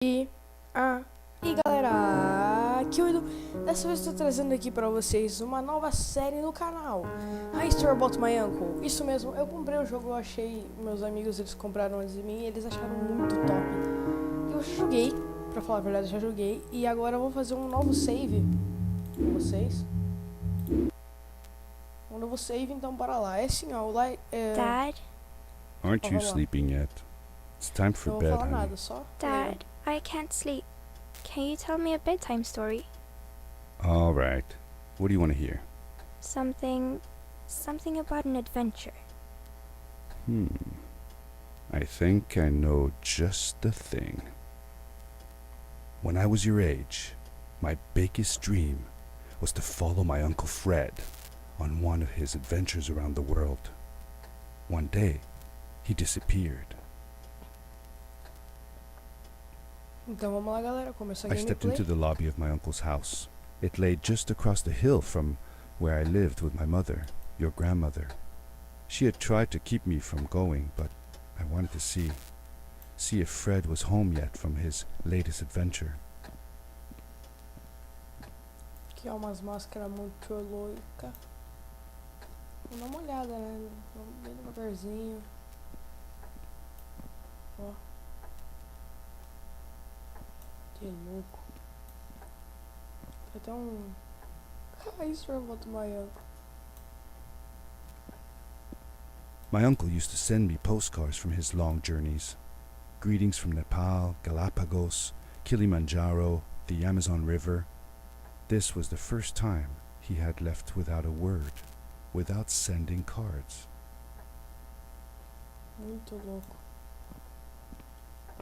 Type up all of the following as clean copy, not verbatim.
E galera, aqui eu dessa vez estou trazendo aqui para vocês uma nova série no canal, A Story About My Uncle. Isso mesmo, eu comprei o jogo, eu achei, meus amigos eles compraram antes de mim e eles acharam muito top. Eu já joguei, pra falar a verdade, já joguei, e agora eu vou fazer um novo save com vocês. Um novo save, então bora lá. É assim, ó, Dad? Aren't you sleeping yet? It's time for não bed, vou falar honey. nada, só. Dad, I can't sleep. Can you tell me a bedtime story? All right. What do you want to hear? Something about an adventure. I think I know just the thing. When I was your age, my biggest dream was to follow my Uncle Fred on one of his adventures around the world. One day, he disappeared. Então vamos lá, galera, começar a I stepped gameplay. into the lobby of my uncle's house. It lay just across the hill from where I lived with my mother, your grandmother. She had tried to keep me from going, but I wanted to see if Fred was home yet from his latest adventure. Aqui ó, umas máscaras muito loucas. Vamos dar uma olhada, né? Vamos bem devagarzinho. Ó. Que louco. Tem até um... Isso eu vou tomar água. My uncle used to send me postcards from his long journeys. Greetings from Nepal, Galapagos, Kilimanjaro, the Amazon River. This was the first time he had left without a word, without sending cards. Muito louco.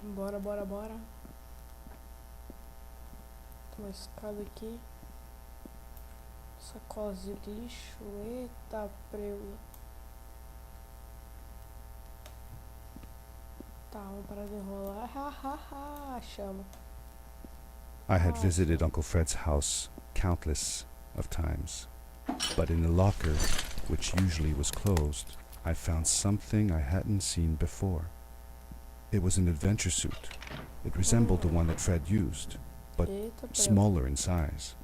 Bora, bora, bora. Tem uma escada aqui. Sacolas de lixo. Eita, prego. Tá, vamos parar de enrolar. Hahaha, chama. I had visited Uncle Fred's house countless of times, but in the locker, which usually was closed, I found something I hadn't seen before. It was an adventure suit. It resembled the one that Fred used, but Eita, prego. smaller in size.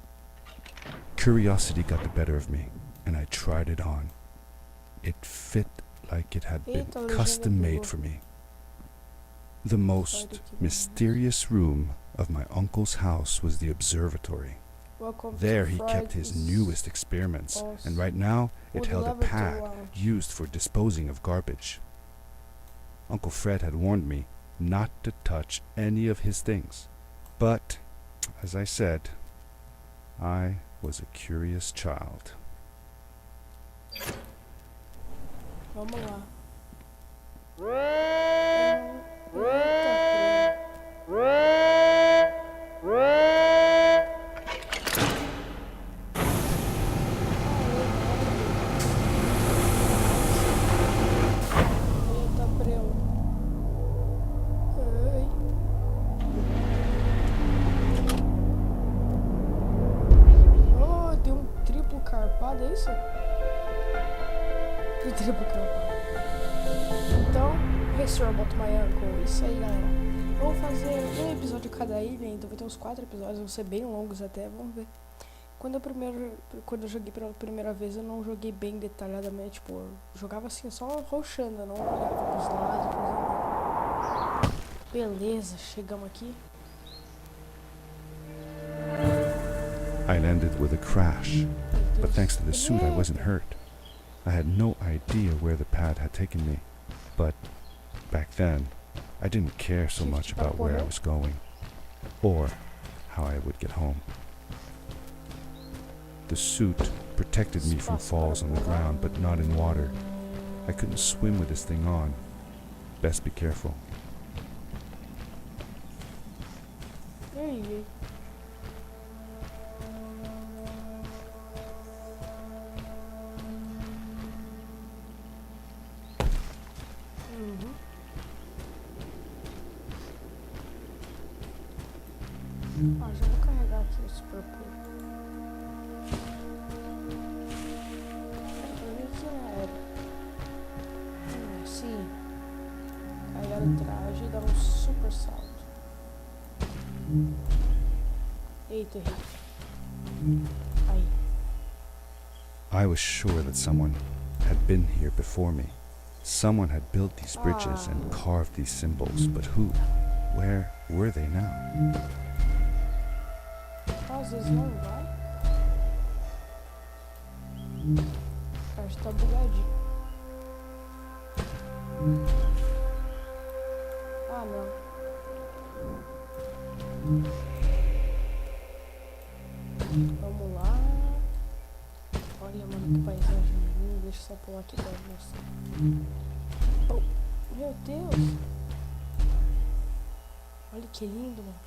Curiosity got the better of me, and I tried it on. It fit like it had been Eita, a legenda custom made bugou. for me. The most mysterious room of my uncle's house was the observatory. Welcome There to he kept his Fred's newest experiments, house. and right now it Would held a love to, pad used for disposing of garbage. Uncle Fred had warned me not to touch any of his things, but, as I said, I was a curious child. Vamos lá. Eita, prego. Ai. Oh, deu um triplo carpado, é isso? Um triplo carpado. Então, Restore About My Uncle. Isso aí, galera. Eu vou fazer um episódio de cada ilha, então vai ter uns 4 episódios, vão ser bem longos até, vamos ver. Quando eu joguei pela primeira vez, eu não joguei bem detalhadamente, tipo, eu jogava assim, só roxando, eu não olhava pros lados, pros... Beleza, chegamos aqui. I landed with a crash, Meu but Deus. thanks to the suit I wasn't Eita. hurt. I had no idea where the pad had taken me, but back then I didn't care so much about where I was going, or how I would get home. The suit protected me from falls on the ground, but not in water. I couldn't swim with this thing on. Best be careful. Ei. Uhum. Já vou carregar aqui o super pulo. Sim. Carregar o traje e dar um super salto. Eita, errei. Aí. I was sure that someone had been here before me. Someone had built these bridges and carved these symbols, but who? Where were they now? Às vezes não vai. Acho que tá bugadinho. Ah, não. Vamos lá. Olha, mano, que paisagem linda. Deixa eu só pular aqui pra mostrar. Oh, meu Deus. Olha que lindo, mano.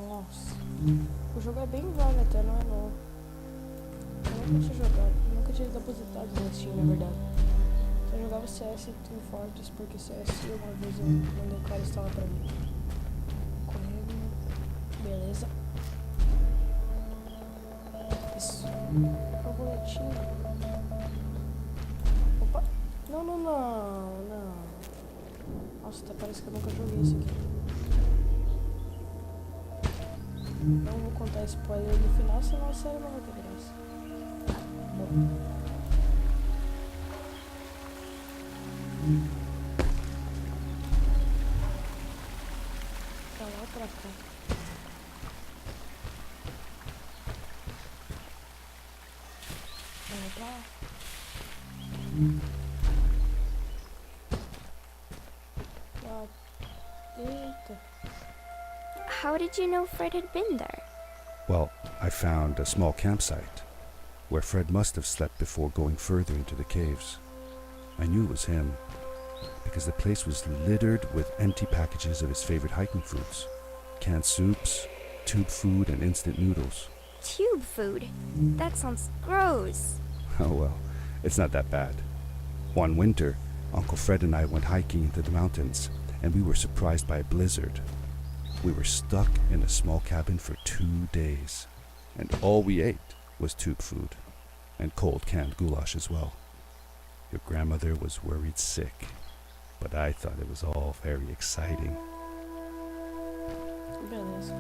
Nossa. O jogo é bem velho até, não é novo. Eu nunca tinha jogado. Eu nunca tinha depositado no Steam, na verdade. Eu jogava CS Team Fortress, porque CS uma vez eu mandei o cara instalar pra mim. Correndo. Beleza. Isso. Borboletinha. Opa. Não, não, não. Não. Nossa, até parece que eu nunca joguei isso aqui. Não vou contar spoiler no final, senão a série não vai ter graça. Bom. Pra lá ou pra cá? Vamos pra lá. Eita. How did you know Fred had been there? Well, I found a small campsite where Fred must have slept before going further into the caves. I knew it was him because the place was littered with empty packages of his favorite hiking foods. Canned soups, tube food, and instant noodles. Tube food? That sounds gross. Oh well, it's not that bad. One winter, Uncle Fred and I went hiking into the mountains, and we were surprised by a blizzard. We were stuck in a small cabin for 2 days, and all we ate was tube food, and cold canned goulash as well. Your grandmother was worried sick, but I thought it was all very exciting. Beleza.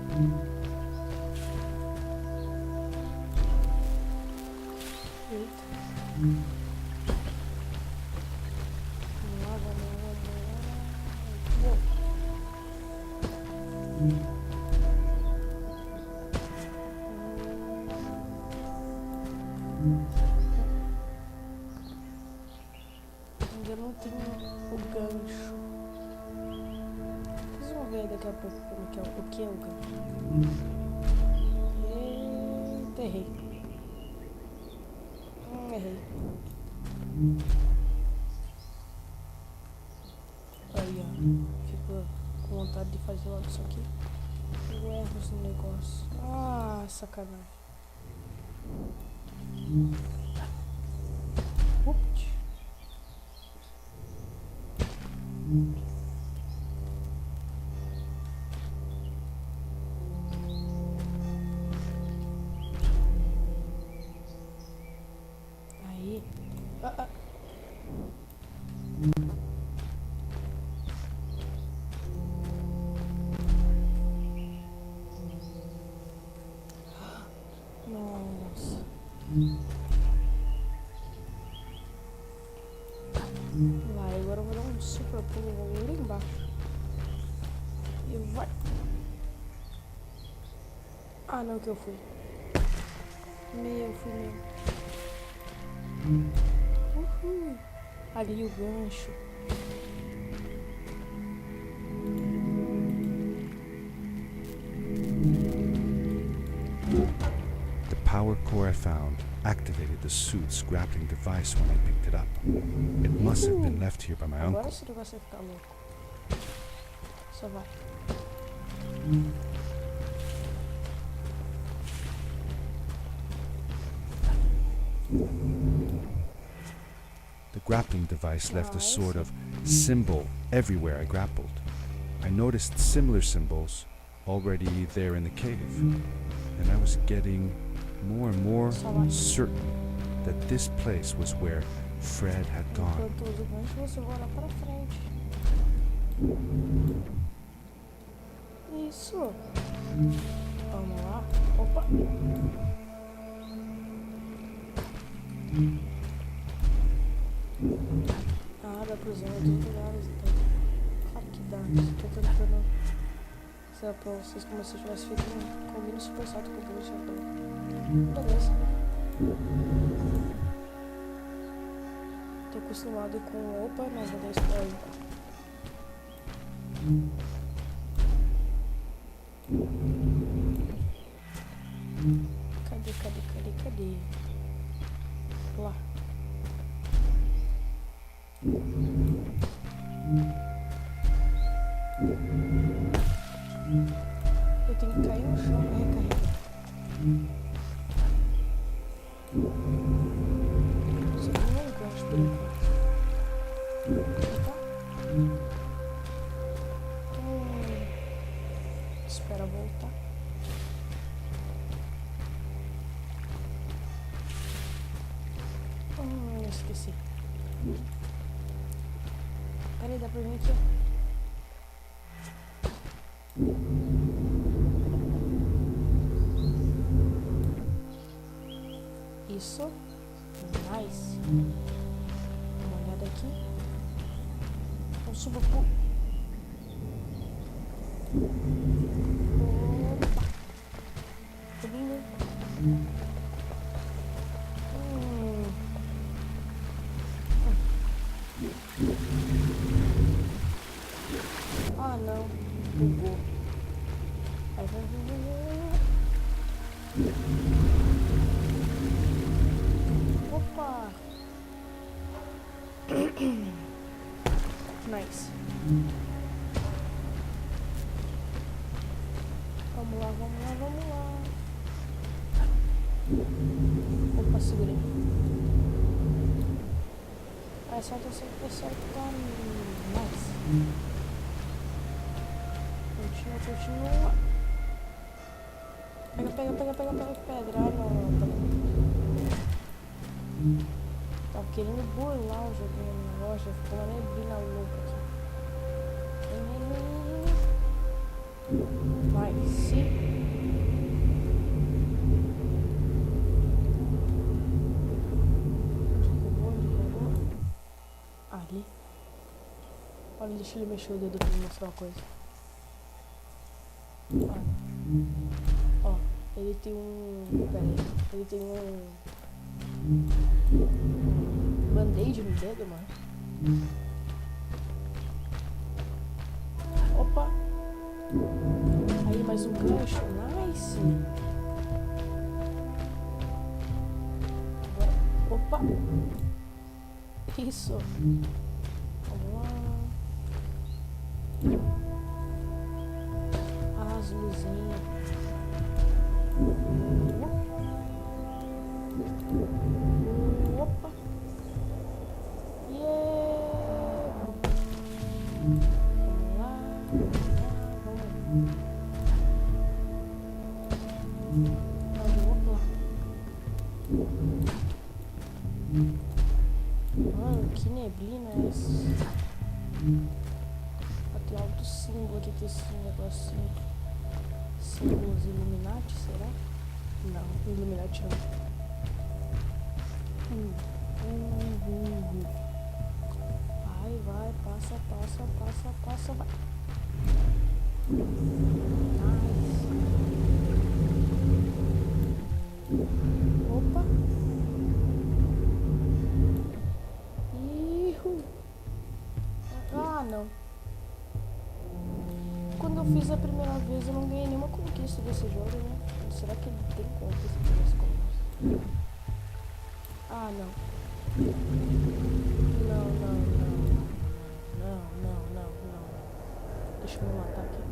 Eita. Vamos lá, vamos lá, vamos lá. Ainda não tenho o gancho. Vocês vão ver daqui a pouco como que é, o que é o gancho. Eita, errei. Errei. Aí, ó. Fico com vontade de fazer logo isso aqui. Eu erro esse negócio. Ah, sacanagem. Ups. Aí. Nossa. Vai, agora eu vou dar um super pulo lá embaixo. E vai. Ah, não, que eu fui. Fui mesmo. Uhul. Ali o gancho. The power core I found activated the suit's grappling device when I picked it up. It must have been left here by my Agora uncle. esse negócio vai ficar louco. Só vai. The grappling device left a sort of symbol everywhere I grappled. I noticed similar symbols already there in the cave, and I was getting more and more certain that this place was where Fred had gone. Enquanto eu uso o gancho, você vai lá pra frente. Vamos lá. Opa! Ah, dá pra usar em outros lugares, então. Claro que dá. Tô tentando... Sei lá, pra vocês como se eu tivesse feito um combino super salto com o Bruce. Beleza. Tô acostumado com... Opa, não vou dar spoiler. Cadê? Lá. Eu tenho que cair no chão pra recarregar. Isso aqui não é gosto por enquanto. Espera voltar. Esqueci. Peraí, dá pra vir aqui. Isso. Nice. Uma olhada aqui. Então suba pro... Opa. Subindo. Ah, não. Bugou. Vai. Opa! Nice. Vamos lá. Opa, segurei. Acerta. Nice. Continua. Pega pedra. Ah, não. Tava querendo burlar o joguinho no negócio, ficou uma neblina louca aqui. Nice. Onde roubou? Ali. Olha, deixa ele mexer o dedo pra me mostrar uma coisa. Ó, ele tem um... Pera aí. Ele tem um... band-aid no dedo, mano. Opa! Aí, mais um gancho. Nice! Opa! Isso! Vamos lá. As luzinhas. Opa! Yeah! Vamos lá. Opa! Mano, que neblina é essa? Tem alto símbolo aqui, tem esse negocinho. Símbolos Illuminati, será? Não, Illuminati não. Vai, passa, vai. Nice. Opa. Ah, não. Quando eu fiz a primeira vez, eu não ganhei nenhuma conquista desse jogo, né? Será que ele tem conquista desse conquista? Ah, não. Não. Deixa eu me matar aqui.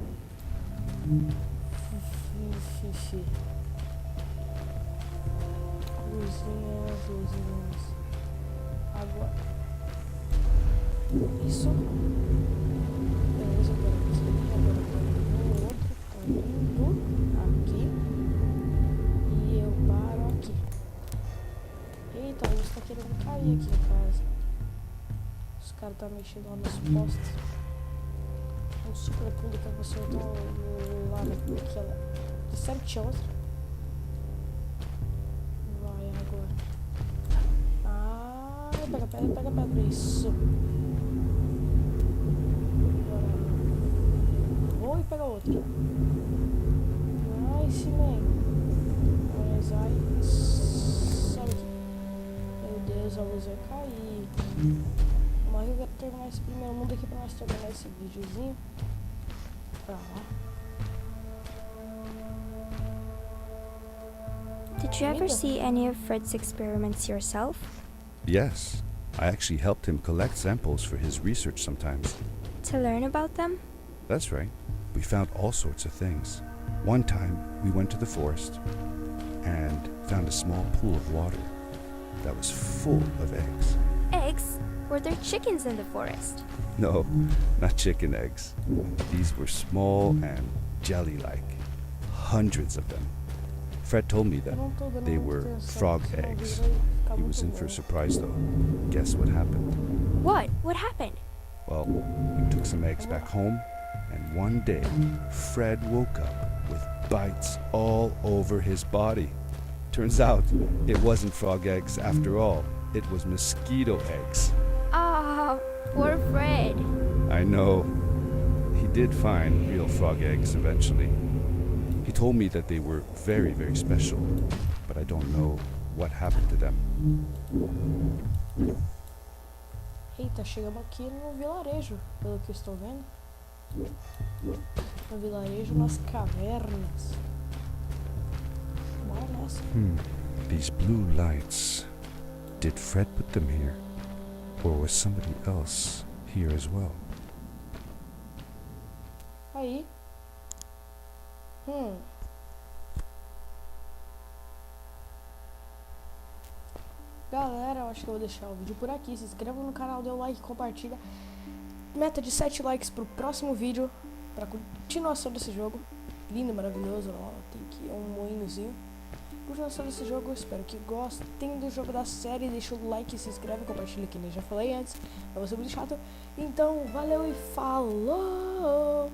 Luzinhas. Agora. Isso. Beleza, agora no outro. Tô indo aqui. E eu paro aqui. Eita, a luz tá querendo cair aqui em casa. Os caras tá mexendo lá nos postes. um super pulo que você tá lá naquela. Sério que tinha outra? Vai agora. Ah, pega pedra, isso. Agora. Vou e pega outra. Nice, man. Agora vai. Sobe aqui. Meu Deus, a luz vai cair. Mas eu quero terminar esse primeiro mundo aqui pra nós terminar esse videozinho. Pra lá. Did you ever see any of Fred's experiments yourself? Yes, I actually helped him collect samples for his research sometimes. To learn about them? That's right. We found all sorts of things. One time, we went to the forest and found a small pool of water that was full of eggs. Eggs? Were there chickens in the forest? No, not chicken eggs. These were small and jelly-like. Hundreds of them. Fred told me that they were frog eggs. He was in for a surprise though. Guess what happened? What? What happened? Well, we took some eggs back home, and one day, Fred woke up with bites all over his body. Turns out, it wasn't frog eggs after all. It was mosquito eggs. Ah, poor Fred. I know. He did find real frog eggs eventually. He told me that they were very, very special, but I don't know what happened to them. Eita, chegamos aqui no vilarejo, pelo que eu estou vendo. No vilarejo, nas cavernas. Bora nessa. These blue lights. Did Fred put them here? Or was somebody else here as well? Aí. Galera, eu acho que eu vou deixar o vídeo por aqui. Se inscreva no canal, dê um like, compartilha. Meta de 7 likes pro próximo vídeo, pra continuação desse jogo. Lindo e maravilhoso, ó, tem aqui um moinhozinho. Continuação desse jogo, eu espero que gostem do jogo da série. Deixa o like, se inscreve, compartilha, que nem já falei antes. Pra você muito chato. Então, valeu e falou!